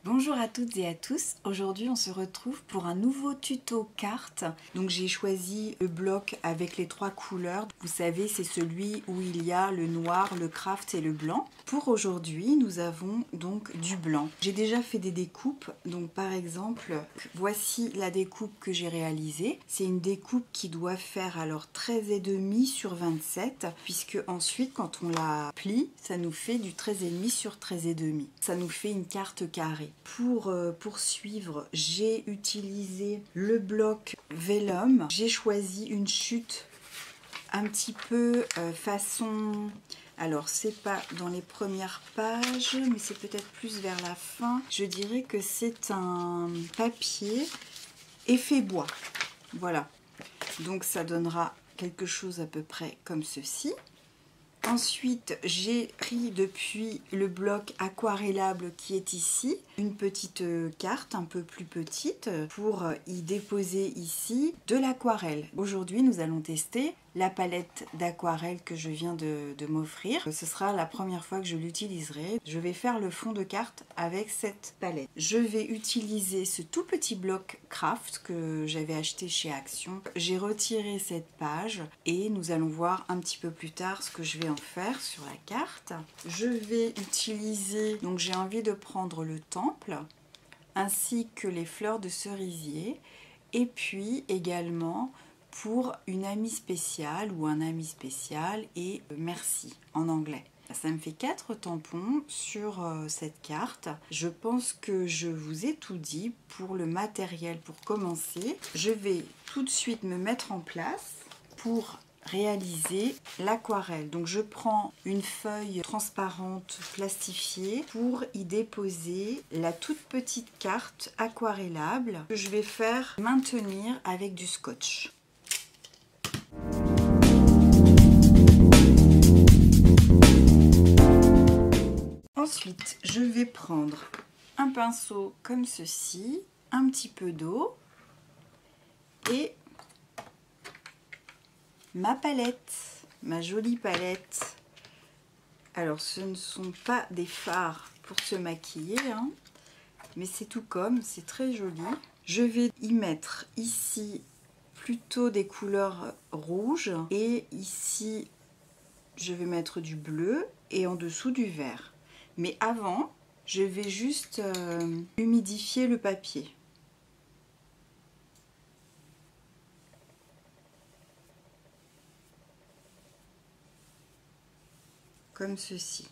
Bonjour à toutes et à tous, aujourd'hui on se retrouve pour un nouveau tuto carte. Donc j'ai choisi le bloc avec les 3 couleurs, vous savez c'est celui où il y a le noir, le craft et le blanc. Pour aujourd'hui nous avons donc du blanc. J'ai déjà fait des découpes, donc par exemple voici la découpe que j'ai réalisée. C'est une découpe qui doit faire alors 13,5 sur 27 puisque ensuite quand on la plie ça nous fait du 13,5 sur 13,5. Ça nous fait une carte carrée. Pour poursuivre, j'ai utilisé le bloc vellum. J'ai choisi une chute un petit peu façon... Alors, c'est pas dans les premières pages, mais c'est peut-être plus vers la fin. Je dirais que c'est un papier effet bois. Voilà. Donc, ça donnera quelque chose à peu près comme ceci. Ensuite, j'ai pris depuis le bloc aquarellable qui est ici, une petite carte un peu plus petite pour y déposer ici de l'aquarelle. Aujourd'hui, nous allons tester la palette d'aquarelle que je viens de m'offrir. Ce sera la première fois que je l'utiliserai. Je vais faire le fond de carte avec cette palette. Je vais utiliser ce tout petit bloc craft que j'avais acheté chez Action. J'ai retiré cette page et nous allons voir un petit peu plus tard ce que je vais en faire sur la carte. Je vais utiliser, donc j'ai envie de prendre le temple ainsi que les fleurs de cerisier et puis également pour une amie spéciale ou un ami spécial et merci en anglais. Ça me fait 4 tampons sur cette carte. Je pense que je vous ai tout dit pour le matériel. Pour commencer, je vais tout de suite me mettre en place pour réaliser l'aquarelle. Donc je prends une feuille transparente plastifiée pour y déposer la toute petite carte aquarellable que je vais faire maintenir avec du scotch. Ensuite, je vais prendre un pinceau comme ceci, un petit peu d'eau et ma palette, ma jolie palette. Alors, ce ne sont pas des fards pour se maquiller, hein, mais c'est tout comme, c'est très joli. Je vais y mettre ici plutôt des couleurs rouges et ici, je vais mettre du bleu et en dessous du vert. Mais avant, je vais juste humidifier le papier. Comme ceci.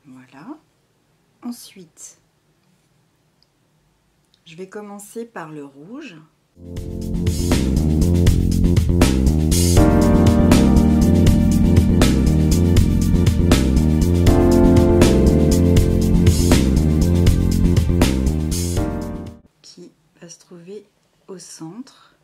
Voilà. Ensuite, je vais commencer par le rouge. Qui va se trouver au centre.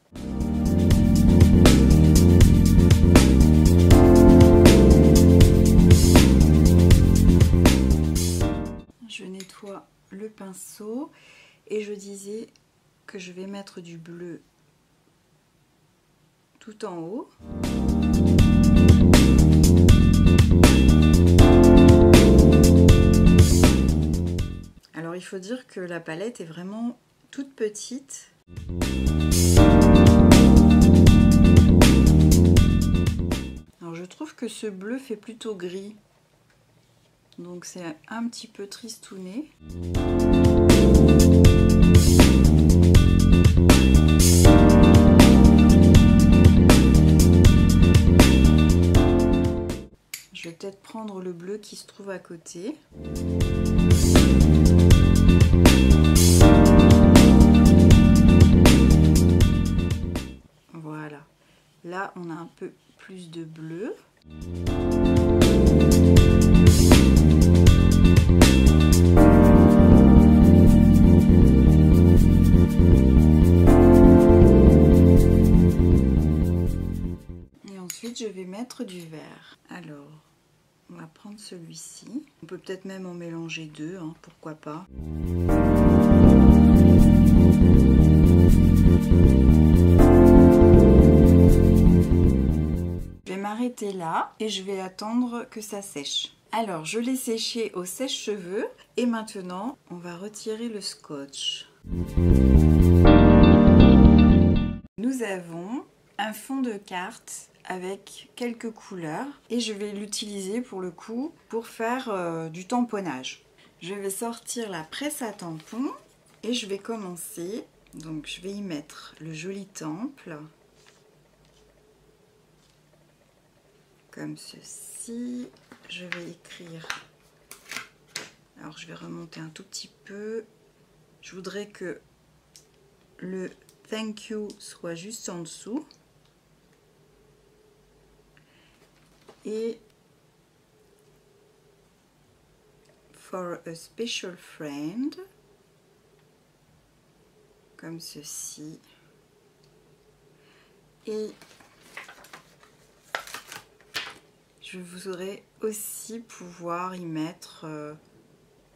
Je nettoie le pinceau et je disais que je vais mettre du bleu tout en haut. Alors il faut dire que la palette est vraiment toute petite. Alors je trouve que ce bleu fait plutôt gris. Donc c'est un petit peu tristouné. Je vais peut-être prendre le bleu qui se trouve à côté. Voilà. Là, on a un peu plus de bleu. Et ensuite, je vais mettre du vert. Alors, on va prendre celui-ci. On peut peut-être même en mélanger deux, hein, pourquoi pas. m'arrêter là et je vais attendre que ça sèche. Alors, je l'ai séché au sèche-cheveux et maintenant, on va retirer le scotch. Nous avons un fond de carte avec quelques couleurs et je vais l'utiliser pour le coup pour faire du tamponnage. Je vais sortir la presse à tampons et je vais commencer. Donc, je vais y mettre le joli temple. Comme ceci. Je vais écrire, alors je vais remonter un tout petit peu, je voudrais que le thank you soit juste en dessous et for a special friend comme ceci et je voudrais aussi pouvoir y mettre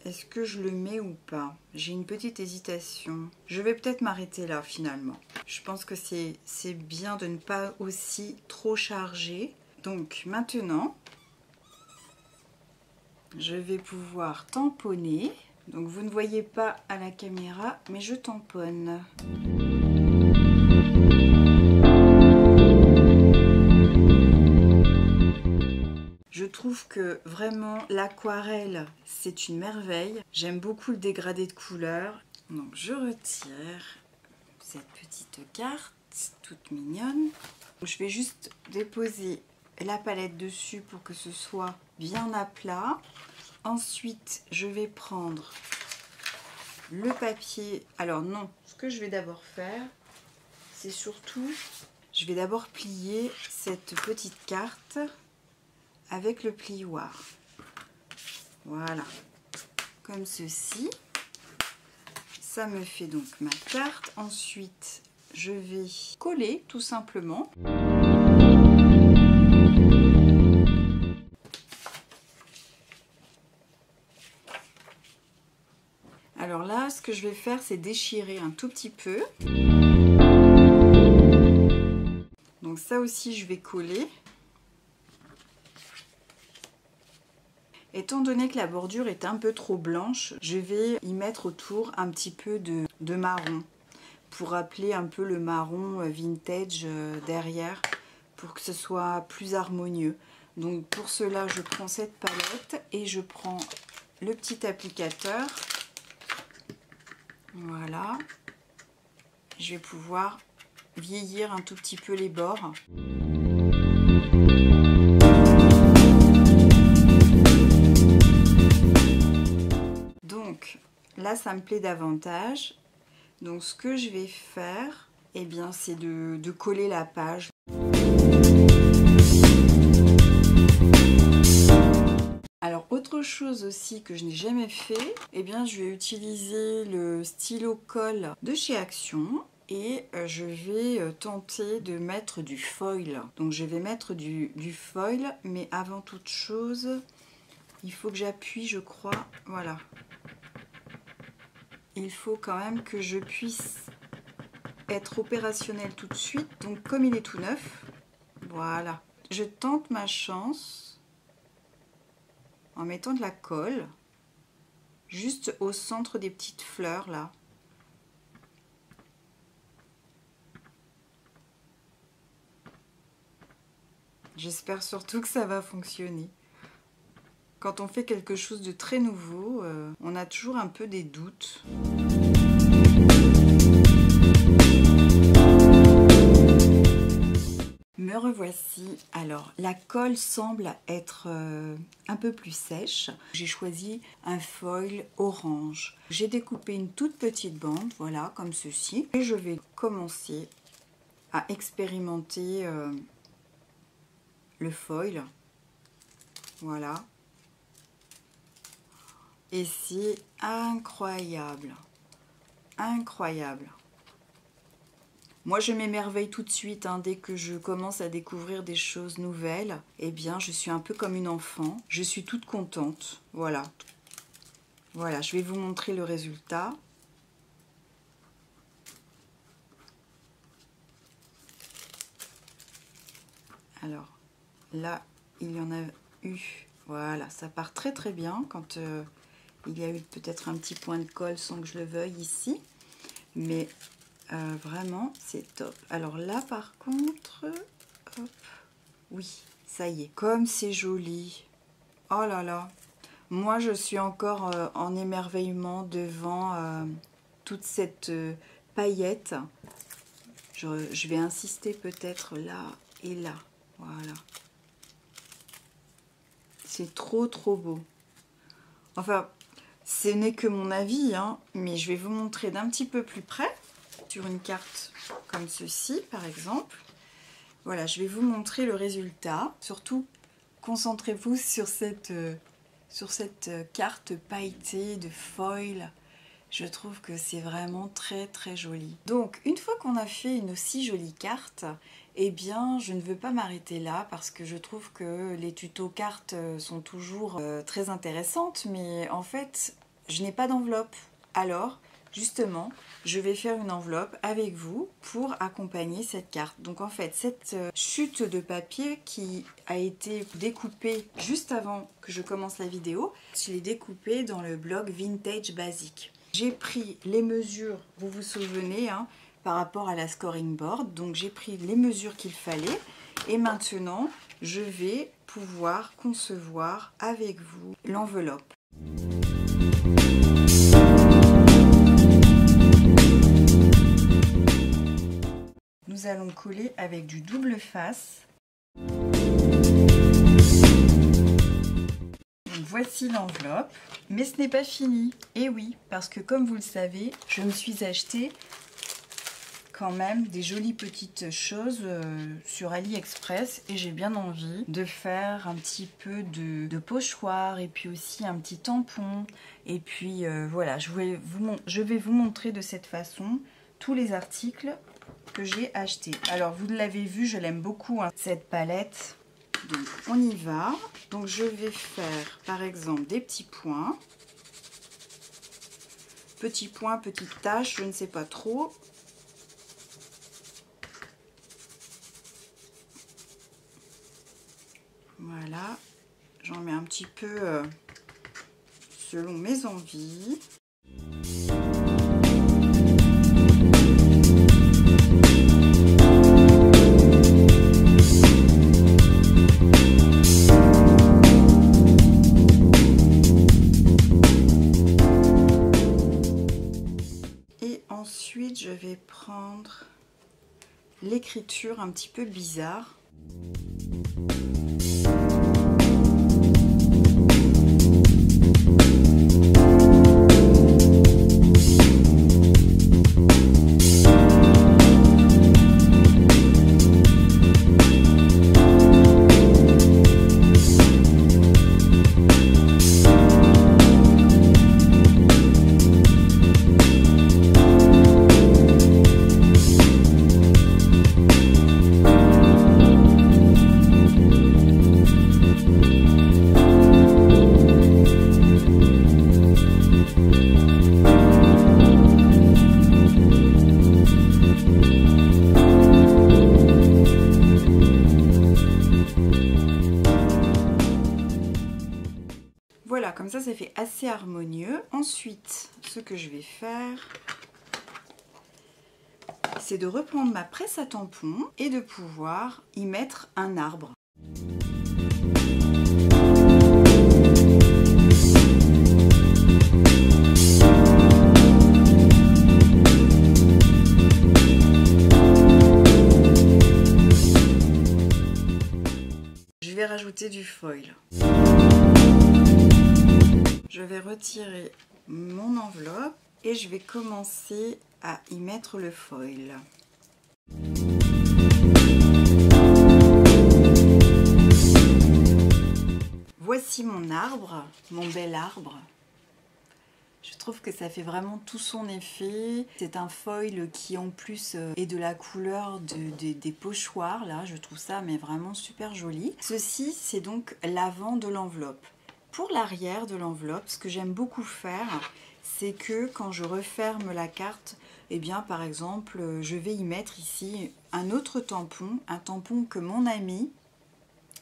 est-ce que je le mets ou pas? J'ai une petite hésitation. Je vais peut-être m'arrêter là finalement. Je pense que c'est bien de ne pas aussi trop charger. Donc maintenant, je vais pouvoir tamponner. Donc vous ne voyez pas à la caméra, mais je tamponne. Je trouve que vraiment l'aquarelle c'est une merveille. J'aime beaucoup le dégradé de couleurs. Donc je retire cette petite carte toute mignonne. Je vais juste déposer la palette dessus pour que ce soit bien à plat. Ensuite je vais prendre le papier. Alors non, ce que je vais d'abord faire, c'est surtout, je vais d'abord plier cette petite carte avec le plioir. Voilà, comme ceci. Ça me fait donc ma carte. Ensuite, je vais coller tout simplement. Alors là, ce que je vais faire, c'est déchirer un tout petit peu. Donc ça aussi, je vais coller. Étant donné que la bordure est un peu trop blanche, je vais y mettre autour un petit peu de marron pour rappeler un peu le marron vintage derrière pour que ce soit plus harmonieux. Donc pour cela, je prends cette palette et je prends le petit applicateur. Voilà. Je vais pouvoir vieillir un tout petit peu les bords. Donc là ça me plaît davantage. Donc ce que je vais faire, eh bien c'est de coller la page. Alors autre chose aussi que je n'ai jamais fait, eh bien je vais utiliser le stylo colle de chez Action. Et je vais tenter de mettre du foil. Donc je vais mettre du foil, mais avant toute chose, il faut que j'appuie, je crois, voilà. Il faut quand même que je puisse être opérationnelle tout de suite. Donc comme il est tout neuf, voilà. Je tente ma chance en mettant de la colle juste au centre des petites fleurs là. J'espère surtout que ça va fonctionner. Quand on fait quelque chose de très nouveau, on a toujours un peu des doutes. Me revoici. Alors, la colle semble être un peu plus sèche. J'ai choisi un foil orange. J'ai découpé une toute petite bande, voilà, comme ceci. Et je vais commencer à expérimenter le foil. Voilà. Et c'est incroyable. Incroyable. Moi, je m'émerveille tout de suite, hein, dès que je commence à découvrir des choses nouvelles. Eh bien, je suis un peu comme une enfant. Je suis toute contente. Voilà. Voilà, je vais vous montrer le résultat. Alors, là, il y en a eu. Voilà, ça part très très bien quand il y a eu peut-être un petit point de colle sans que je le veuille ici. Mais vraiment, c'est top. Alors là, par contre, hop, oui, ça y est. Comme c'est joli. Oh là là. Moi, je suis encore en émerveillement devant toute cette paillette. Je vais insister peut-être là et là. Voilà. C'est trop trop beau. Enfin, ce n'est que mon avis, hein, mais je vais vous montrer d'un petit peu plus près. Sur une carte comme ceci, par exemple. Voilà, je vais vous montrer le résultat. Surtout, concentrez-vous sur cette carte pailletée de foil. Je trouve que c'est vraiment très très joli. Donc, une fois qu'on a fait une aussi jolie carte, eh bien, je ne veux pas m'arrêter là parce que je trouve que les tutos cartes sont toujours très intéressantes, mais en fait, je n'ai pas d'enveloppe. Alors, justement, je vais faire une enveloppe avec vous pour accompagner cette carte. Donc en fait, cette chute de papier qui a été découpée juste avant que je commence la vidéo, je l'ai découpée dans le blog Vintage Basic. J'ai pris les mesures, vous vous souvenez, hein, par rapport à la scoring board. Donc j'ai pris les mesures qu'il fallait et maintenant, je vais pouvoir concevoir avec vous l'enveloppe. Nous allons coller avec du double face. Donc voici l'enveloppe, mais ce n'est pas fini. Et oui, parce que comme vous le savez, je me suis acheté quand même des jolies petites choses sur AliExpress et j'ai bien envie de faire un petit peu de pochoir et puis aussi un petit tampon. Et puis voilà, je vais vous montrer de cette façon tous les articles que j'ai acheté. Alors vous l'avez vu, je l'aime beaucoup, hein, cette palette. Donc on y va. Donc je vais faire par exemple des petits points. Petits points, petites taches, je ne sais pas trop. Voilà, j'en mets un petit peu selon mes envies. Ensuite, je vais prendre l'écriture un petit peu bizarre. Voilà, comme ça fait assez harmonieux. Ensuite, ce que je vais faire, c'est de reprendre ma presse à tampons et de pouvoir y mettre un arbre. Je vais rajouter du foil. Je vais retirer mon enveloppe et je vais commencer à y mettre le foil. Voici mon arbre, mon bel arbre. Je trouve que ça fait vraiment tout son effet. C'est un foil qui en plus est de la couleur des pochoirs. Là, je trouve ça mais vraiment super joli. Ceci, c'est donc l'avant de l'enveloppe. Pour l'arrière de l'enveloppe, ce que j'aime beaucoup faire, c'est que quand je referme la carte, eh bien par exemple, je vais y mettre ici un autre tampon, un tampon que mon ami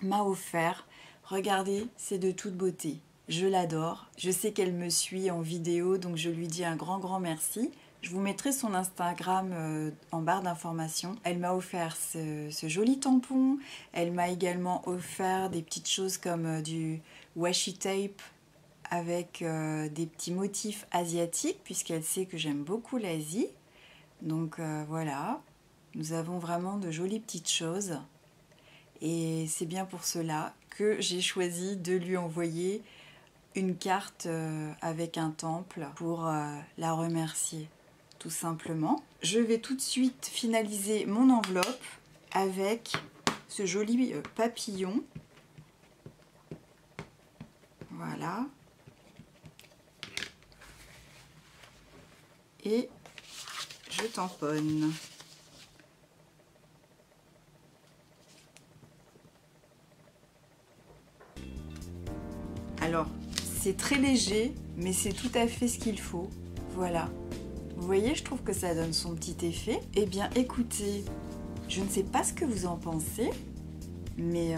m'a offert. Regardez, c'est de toute beauté. Je l'adore. Je sais qu'elle me suit en vidéo, donc je lui dis un grand merci. Je vous mettrai son Instagram en barre d'informations. Elle m'a offert ce joli tampon. Elle m'a également offert des petites choses comme du washi tape avec des petits motifs asiatiques, puisqu'elle sait que j'aime beaucoup l'Asie. Donc voilà, nous avons vraiment de jolies petites choses. Et c'est bien pour cela que j'ai choisi de lui envoyer une carte avec un temple pour la remercier, tout simplement. Je vais tout de suite finaliser mon enveloppe avec ce joli papillon. Voilà. Et je tamponne. Alors, c'est très léger, mais c'est tout à fait ce qu'il faut. Voilà. Vous voyez, je trouve que ça donne son petit effet. Eh bien, écoutez, je ne sais pas ce que vous en pensez, mais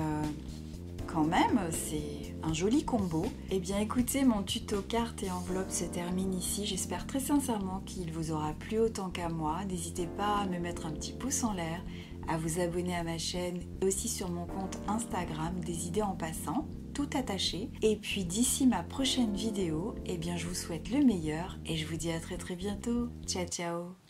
quand même, c'est un joli combo. Eh bien, écoutez, mon tuto carte et enveloppe se termine ici. J'espère très sincèrement qu'il vous aura plu autant qu'à moi. N'hésitez pas à me mettre un petit pouce en l'air, à vous abonner à ma chaîne et aussi sur mon compte Instagram, des idées en passant, tout attaché. Et puis d'ici ma prochaine vidéo, eh bien je vous souhaite le meilleur et je vous dis à très bientôt. Ciao ciao.